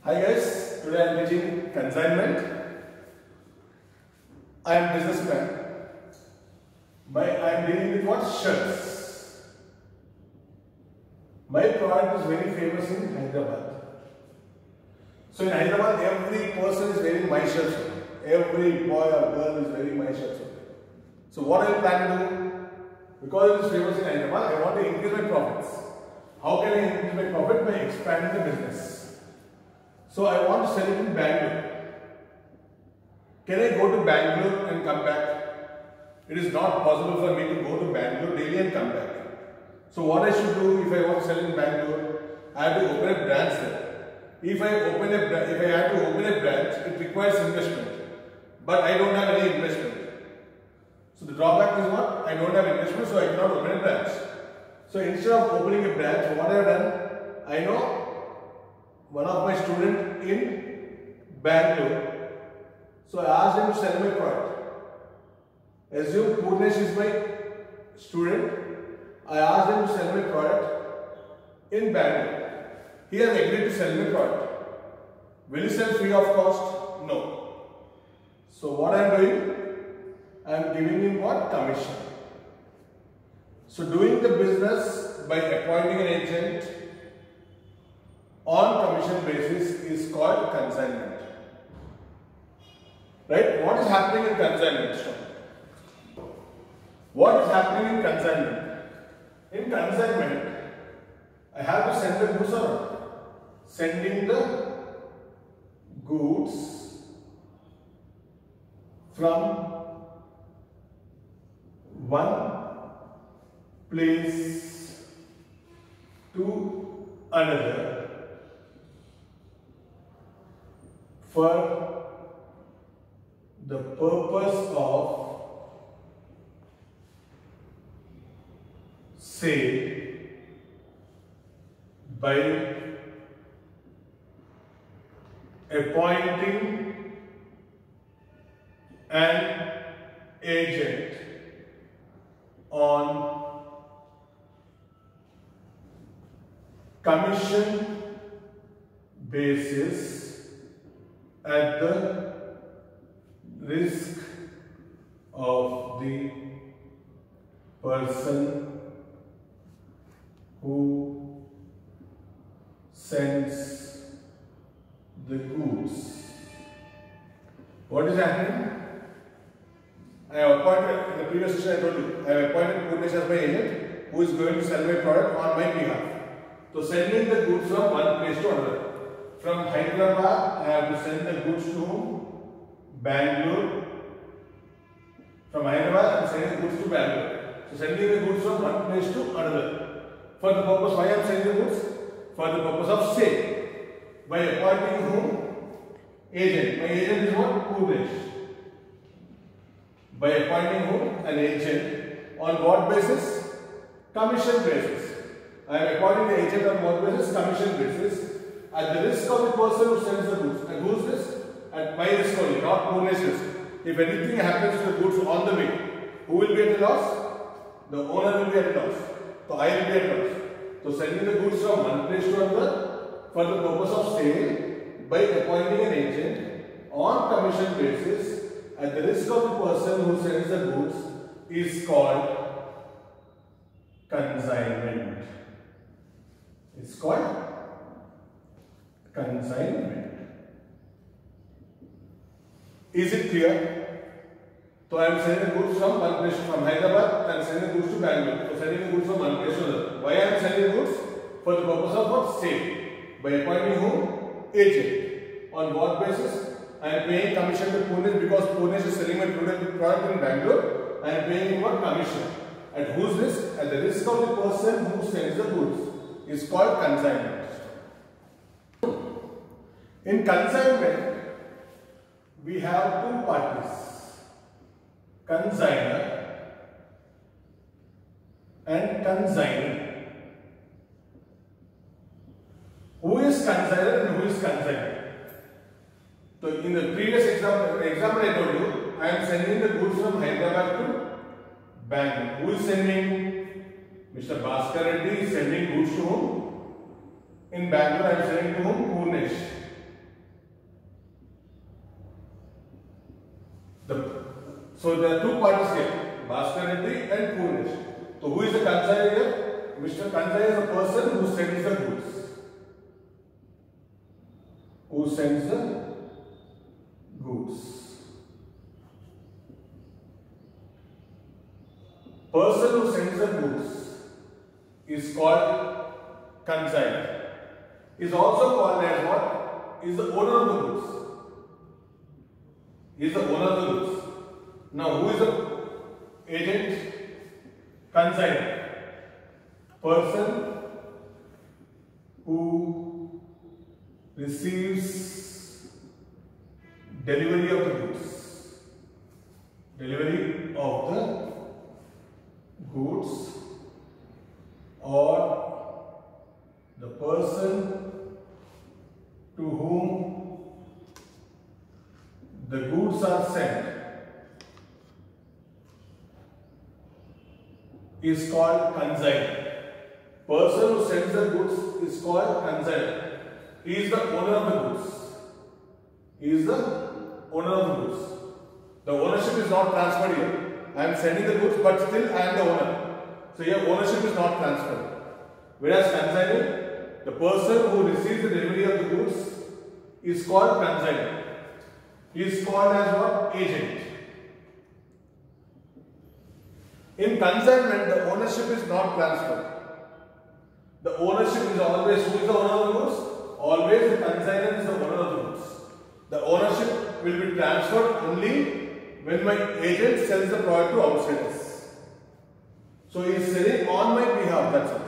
Hi guys, today I am teaching consignment. I am businessman. I am dealing with what? Shirts. My product is very famous in Hyderabad. So in Hyderabad, every person is wearing my shirts. Every boy or girl is wearing my shirts. So what I plan to do? Because it is famous in Hyderabad, I want to increase my profits. How can I increase my profit? By expanding the business. So I want to sell it in Bangalore. Can I go to Bangalore and come back? It is not possible for me to go to Bangalore daily and come back. So what I should do if I want to sell in Bangalore? I have to open a branch there. If I have to open a branch, it requires investment. But I don't have any investment. So the drawback is what? I don't have investment, so I cannot open a branch. So instead of opening a branch, what I have done? I know one of my students in Bangalore. So I asked him to sell my product. Assume Purnesh is my student. I asked him to sell my product in Bangalore. He has agreed to sell my product. Will he sell free of cost? No. So what I am doing? I am giving him what? Commission. So doing the business by appointing an agent on commission basis is called consignment. Right? What is happening in consignment? What is happening in consignment? In consignment, I have to send the goods around. Sending the goods from one place to another for the purpose of sale by appointing an agent on commission basis at the risk of the person who sends the goods. What is happening? I have appointed, in the previous session I told you, I have appointed Purnesh as my agent who is going to sell my product on my behalf. So sending the goods from one place to another. From Hyderabad, I have to send the goods to Bangalore. From Hyderabad, I am sending the goods to Bangalore. So sending the goods from one place to another. For the purpose, why I am sending the goods? For the purpose of sale. By appointing whom? Agent. My agent is what? Purnesh. By appointing whom? An agent. On what basis? Commission basis. I am appointing the agent on what basis? Commission basis. At the risk of the person who sends the goods. And whose risk? At my risk only, not Purnesh's risk. If anything happens to the goods on the way, who will be at a loss? The owner will be at a loss. So I will be at a loss. So sending the goods from one place to another for the purpose of sale by appointing an agent on commission basis at the risk of the person who sends the goods is called consignment. It's called consignment. Is it clear? So I am sending the goods from one place from Hyderabad and sending the goods to Bangalore. So sending the goods from one place to another. Why I am sending the goods? For the purpose of what? Sale. By appointing whom? Agent. On what basis? I am paying commission to Purnesh because Purnesh is selling my product in Bangalore. I am paying him what? Commission. At whose risk? At the risk of the person who sends the goods. Is called consignment. In consignment, we have two parties. Consigner and consignee. Who is consigner and who is consignee? So in the previous example I told you, I am sending the goods from Hyderabad to Bangalore. Who is sending? Mr. Bhaskar Reddy is sending goods to whom? In Bangalore, I am sending to whom? Purnesh. So there are two parties here, Bhaskar Reddy and Purnesh. So who is the consignor here? Mr. Consignor is the person who sends the goods. Who sends the goods. Person who sends the goods is called consignor. Is also called as what? Is the owner of the goods. Is the owner of the goods. Now who is the agent? Consignor. Person who receives delivery of the goods. Delivery of the goods, or the person to whom the goods are sent is called consignor. Person who sends the goods is called consignor. He is the owner of the goods. He is the owner of the goods. The ownership is not transferred here. I am sending the goods, but still I am the owner. So here ownership is not transferred. Whereas consignor, the person who receives the delivery of the goods is called consignor. He is called as what? Agent. In consignment, the ownership is not transferred. The ownership is always, who is the owner of the goods? Always the consignor is the owner of the goods. The ownership will be transferred only when my agent sells the product to outsiders. So he is selling on my behalf, that's it.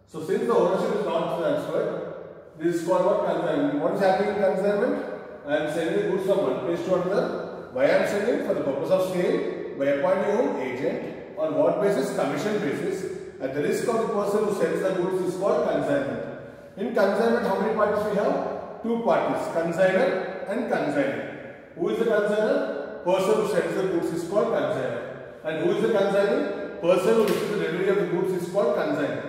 So since the ownership is not transferred, this is called what? Consignment. What is happening in consignment? I am selling the goods from one place to another. Why I am selling? For the purpose of sale, by appointing an agent. On what basis? Commission basis. At the risk of the person who sells the goods is called consignment. In consignment, how many parties we have? Two parties, consignor and consignee. Who is the consignor? Person who sends the goods is called consignor. And who is the consignee? Person who receives the delivery of the goods is called consignor.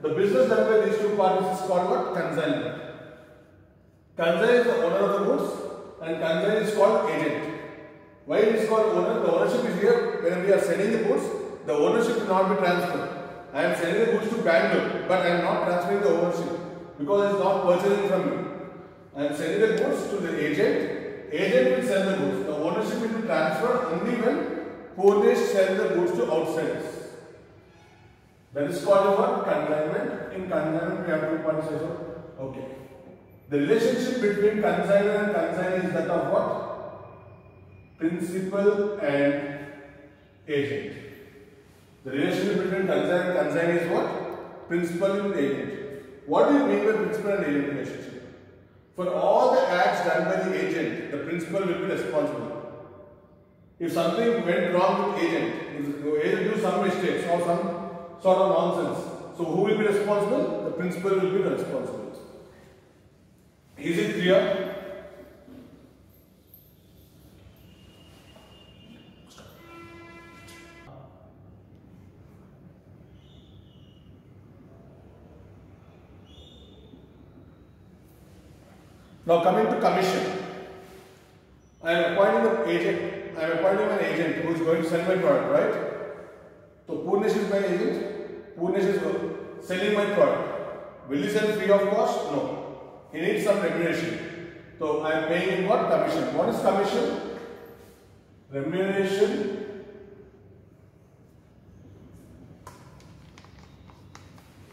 The business done by these two parties is called what? Consignment. Consignor is the owner of the goods and consignor is called agent. Why it is called owner? The ownership is here. When we are selling the goods, the ownership will not be transferred. I am selling the goods to Bangalore, but I am not transferring the ownership because it is not purchasing from me. I am selling the goods to the agent. Agent will sell the goods. The ownership will be transferred only when Purnesh sells the goods to outsiders. That is called what? Consignment. In consignment, we have two parties also. Okay. The relationship between consignor and consignee is that of what? Principal and agent. The relationship between consignor and consignee is what? Principal and agent. What do you mean by principal and agent relationship? For all the acts done by the agent, the principal will be responsible. If something went wrong with agent, if the agent do some mistakes or some sort of nonsense, so who will be responsible? The principal will be responsible. Is it clear? Now coming to commission, I am appointing an agent. I am appointing an agent who is going to sell my product, right? So Purnesh is my agent. Purnesh is selling my product. Will he sell free of cost? No. He needs some remuneration. So I am paying him what? Commission. What is commission? Remuneration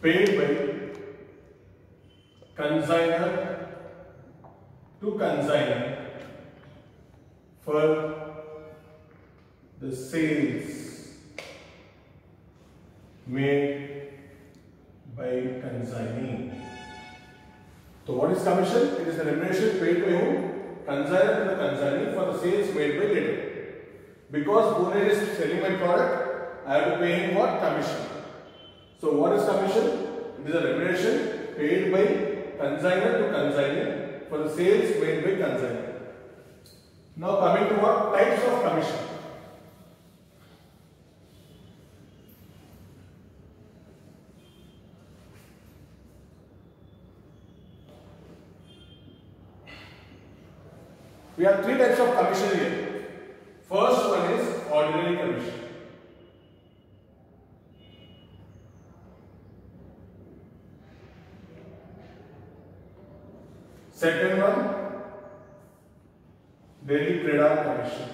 paid by consignor to consignor for the sales made by consignee. So what is commission? It is the remuneration paid by whom? Consignor to the consignee for the sales made by later. Because Purnesh is selling my product, I have to pay him what? Commission. So what is commission? It is a remuneration paid by consignor to consignee for the sales made by consignor. Now coming to what? Types of commission. We have three types of commission here. First one ordinary commission. Second one, Delhi Creda Commission.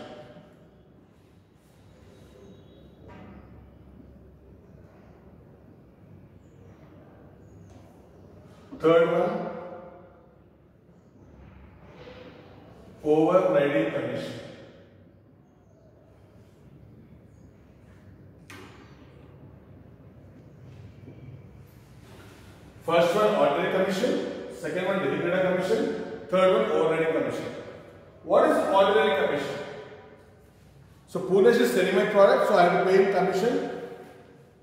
Third one, Overriding Commission. First one, Ordinary Commission. Second one, Delhi Creda Commission. Third one, Overriding Commission. What is Ordinary Commission? So Poonesh is selling my product, so I have to pay him commission.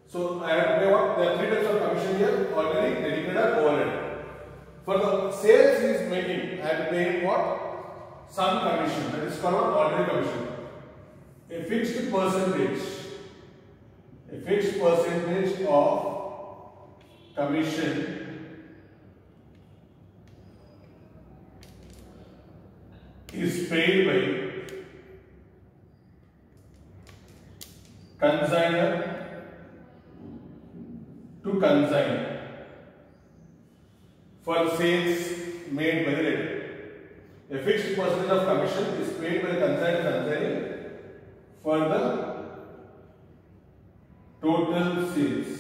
So I have to pay what? There are three types of commission here: ordinary, Delhi Creda, overriding. For the sales he is making, I have to pay him what? Some commission. That is called ordinary commission. A fixed percentage. A fixed percentage of commission is paid by consignor to consignor for sales made by the lender. A fixed percentage of commission is paid by the consignor to consignor for the total sales.